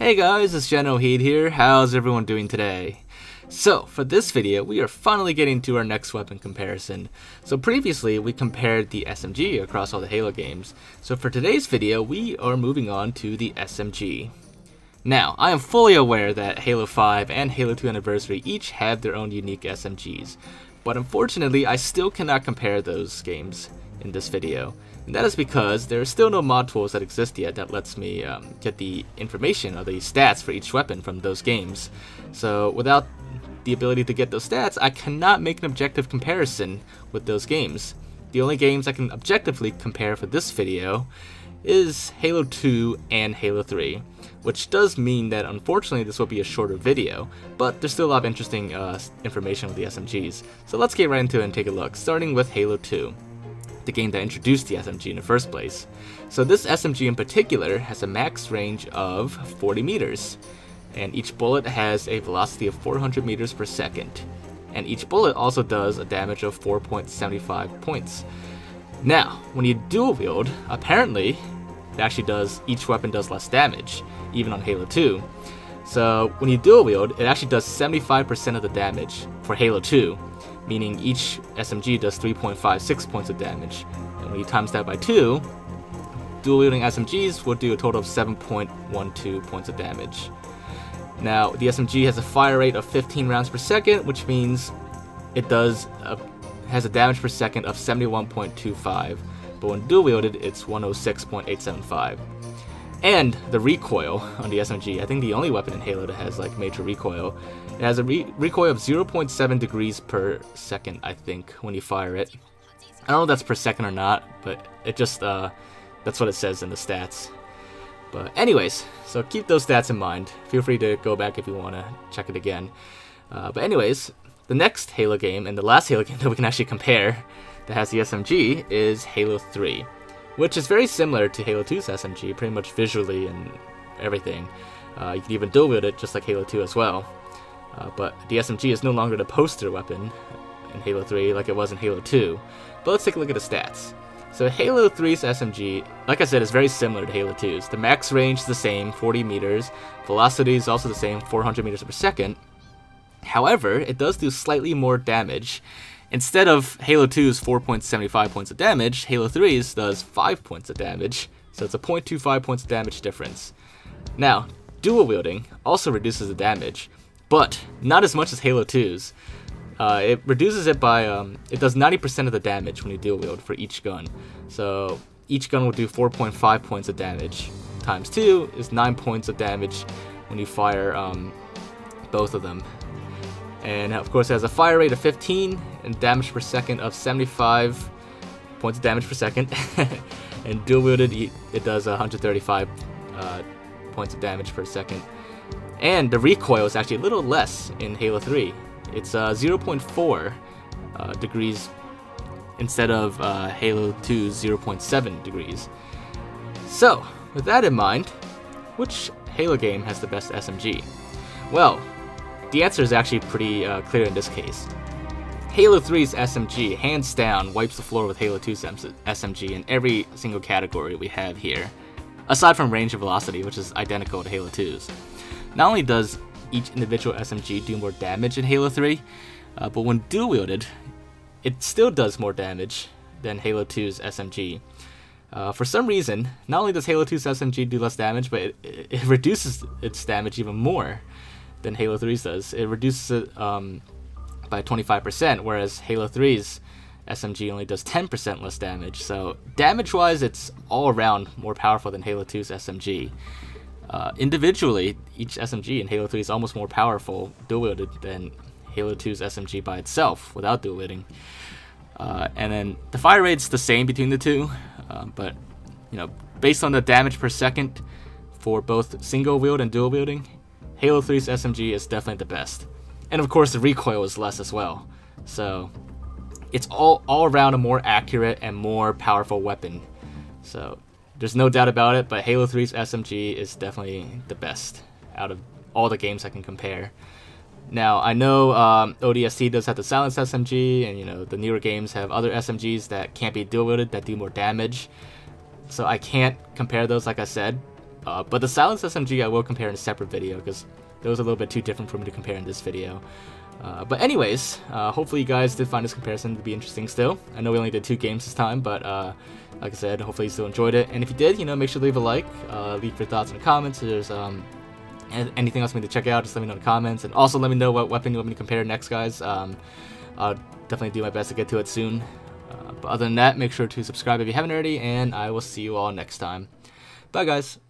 Hey guys, it's Generalkidd here. How's everyone doing today? So, for this video, we are finally getting to our next weapon comparison. So previously, we compared the SMG across all the Halo games. So for today's video, we are moving on to the SMG. Now, I am fully aware that Halo 5 and Halo 2 Anniversary each have their own unique SMGs. But unfortunately, I still cannot compare those games in this video. And that is because there are still no mod tools that exist yet that lets me get the information or the stats for each weapon from those games. So without the ability to get those stats, I cannot make an objective comparison with those games. The only games I can objectively compare for this video is Halo 2 and Halo 3, which does mean that unfortunately this will be a shorter video, but there's still a lot of interesting information with the SMGs. So let's get right into it and take a look, starting with Halo 2. The game that introduced the SMG in the first place. So this SMG in particular has a max range of 40 meters, and each bullet has a velocity of 400 meters per second, and each bullet also does a damage of 4.75 points. Now, when you dual wield, apparently it actually each weapon does less damage, even on Halo 2. So when you dual wield, it actually does 75% of the damage for Halo 2, meaning each SMG does 3.56 points of damage. And when you times that by 2, dual wielding SMGs will do a total of 7.12 points of damage. Now, the SMG has a fire rate of 15 rounds per second, which means it has a damage per second of 71.25, but when dual wielded, it's 106.875. And the recoil on the SMG, I think the only weapon in Halo that has like major recoil. It has a recoil of 0.7 degrees per second, I think, when you fire it. I don't know if that's per second or not, but it just, that's what it says in the stats. But anyways, so keep those stats in mind. Feel free to go back if you want to check it again. But anyways, the next Halo game, and the last Halo game that we can actually compare that has the SMG is Halo 3. Which is very similar to Halo 2's SMG, pretty much visually and everything. You can even dual wield it just like Halo 2 as well. But the SMG is no longer the poster weapon in Halo 3 like it was in Halo 2. But let's take a look at the stats. So Halo 3's SMG, like I said, is very similar to Halo 2's. The max range is the same, 40 meters. Velocity is also the same, 400 meters per second. However, it does do slightly more damage. Instead of Halo 2's 4.75 points of damage, Halo 3's does 5 points of damage, so it's a 0.25 points of damage difference. Now, dual wielding also reduces the damage, but not as much as Halo 2's. It reduces it by, it does 90% of the damage when you dual wield for each gun. So each gun will do 4.5 points of damage, times 2 is 9 points of damage when you fire both of them. And of course it has a fire rate of 15 and damage per second of 75 points of damage per second. And dual wielded, it does 135 points of damage per second. And the recoil is actually a little less in Halo 3. It's 0.4 degrees instead of Halo 2's 0.7 degrees. So, with that in mind, which Halo game has the best SMG? Well, the answer is actually pretty clear in this case. Halo 3's SMG, hands down, wipes the floor with Halo 2's SMG in every single category we have here, aside from range and velocity, which is identical to Halo 2's. Not only does each individual SMG do more damage in Halo 3, but when dual wielded, it still does more damage than Halo 2's SMG. For some reason, not only does Halo 2's SMG do less damage, but it reduces its damage even more than Halo 3's does. It reduces it by 25%, whereas Halo 3's SMG only does 10% less damage. So damage-wise, it's all around more powerful than Halo 2's SMG. Individually, each SMG in Halo 3 is almost more powerful dual-wielded than Halo 2's SMG by itself without dual-wielding. And then the fire rate's the same between the two, but you know, based on the damage per second for both single-wield and dual-wielding, Halo 3's SMG is definitely the best. And of course the recoil is less as well. So it's all around a more accurate and more powerful weapon. So there's no doubt about it, but Halo 3's SMG is definitely the best out of all the games I can compare. Now, I know ODST does have the silenced SMG, and you know the newer games have other SMGs that can't be dual-wielded that do more damage. So I can't compare those, like I said. But the silenced SMG I will compare in a separate video, because that was a little bit too different for me to compare in this video. But anyways, hopefully you guys did find this comparison to be interesting still. I know we only did 2 games this time, but like I said, hopefully you still enjoyed it. And if you did, you know, make sure to leave a like, leave your thoughts in the comments. If there's anything else you want me to check out, just let me know in the comments. And also let me know what weapon you want me to compare next, guys. I'll definitely do my best to get to it soon. But other than that, make sure to subscribe if you haven't already, and I will see you all next time. Bye, guys.